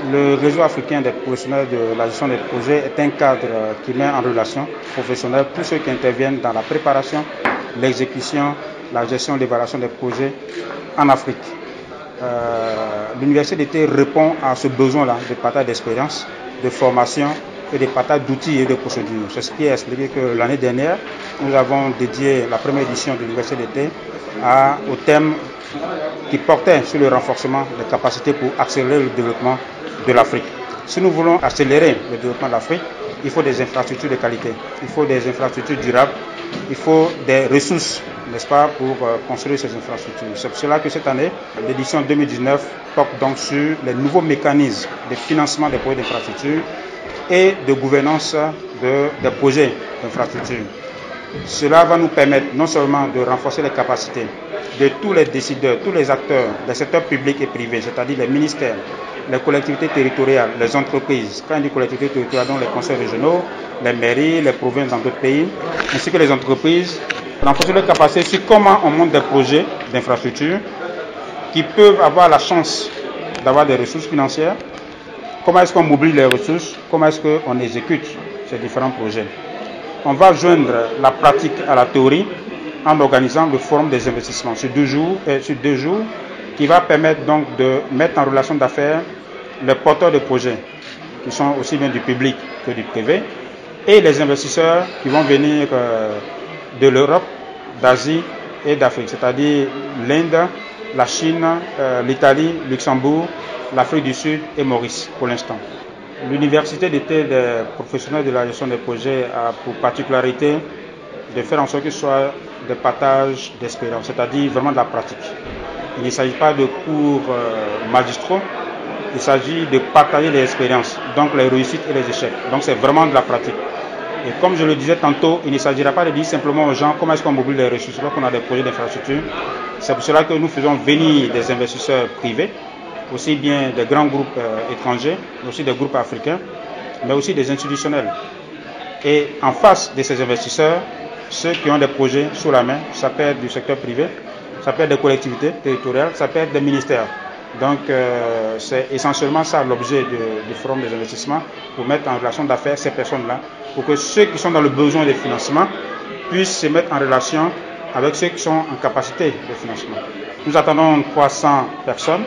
Le réseau africain des professionnels de la gestion des projets est un cadre qui met en relation professionnels tous ceux qui interviennent dans la préparation, l'exécution, la gestion et l'évaluation des projets en Afrique. L'université d'été répond à ce besoin-là de partage d'expérience, de formation et de partage d'outils et de procédures. C'est ce qui a expliqué que l'année dernière, nous avons dédié la première édition de l'université d'été au thème qui portait sur le renforcement des capacités pour accélérer le développement de l'Afrique. Si nous voulons accélérer le développement de l'Afrique, il faut des infrastructures de qualité, il faut des infrastructures durables, il faut des ressources, n'est-ce pas, pour construire ces infrastructures. C'est pour cela que cette année, l'édition 2019 porte donc sur les nouveaux mécanismes de financement des projets d'infrastructure et de gouvernance des projets d'infrastructure. Cela va nous permettre non seulement de renforcer les capacités de tous les décideurs, tous les acteurs des secteurs publics et privés, c'est-à-dire les ministères, les collectivités territoriales, les entreprises, quand on dit collectivités territoriales, donc les conseils régionaux, les mairies, les provinces dans d'autres pays, ainsi que les entreprises, renforcer leurs capacités sur comment on monte des projets d'infrastructure qui peuvent avoir la chance d'avoir des ressources financières, comment est-ce qu'on mobilise les ressources, comment est-ce qu'on exécute ces différents projets. On va joindre la pratique à la théorie en organisant le forum des investissements sur 2 jours qui va permettre donc de mettre en relation d'affaires les porteurs de projets qui sont aussi bien du public que du privé et les investisseurs qui vont venir de l'Europe, d'Asie et d'Afrique, c'est-à-dire l'Inde, la Chine, l'Italie, Luxembourg, l'Afrique du Sud et Maurice pour l'instant. L'université d'été des professionnels de la gestion des projets a pour particularité de faire en sorte que ce soit des partages d'expérience, c'est-à-dire vraiment de la pratique. Il ne s'agit pas de cours magistraux, il s'agit de partager les expériences, donc les réussites et les échecs. Donc c'est vraiment de la pratique. Et comme je le disais tantôt, il ne s'agira pas de dire simplement aux gens comment est-ce qu'on mobilise les ressources lorsqu'on a des projets d'infrastructure. C'est pour cela que nous faisons venir des investisseurs privés, aussi bien des grands groupes étrangers, mais aussi des groupes africains, mais aussi des institutionnels. Et en face de ces investisseurs, ceux qui ont des projets sous la main, ça peut être du secteur privé, ça peut être des collectivités territoriales, ça peut être des ministères. Donc c'est essentiellement ça l'objet du forum des investissements, pour mettre en relation d'affaires ces personnes-là, pour que ceux qui sont dans le besoin de financement puissent se mettre en relation avec ceux qui sont en capacité de financement. Nous attendons 300 personnes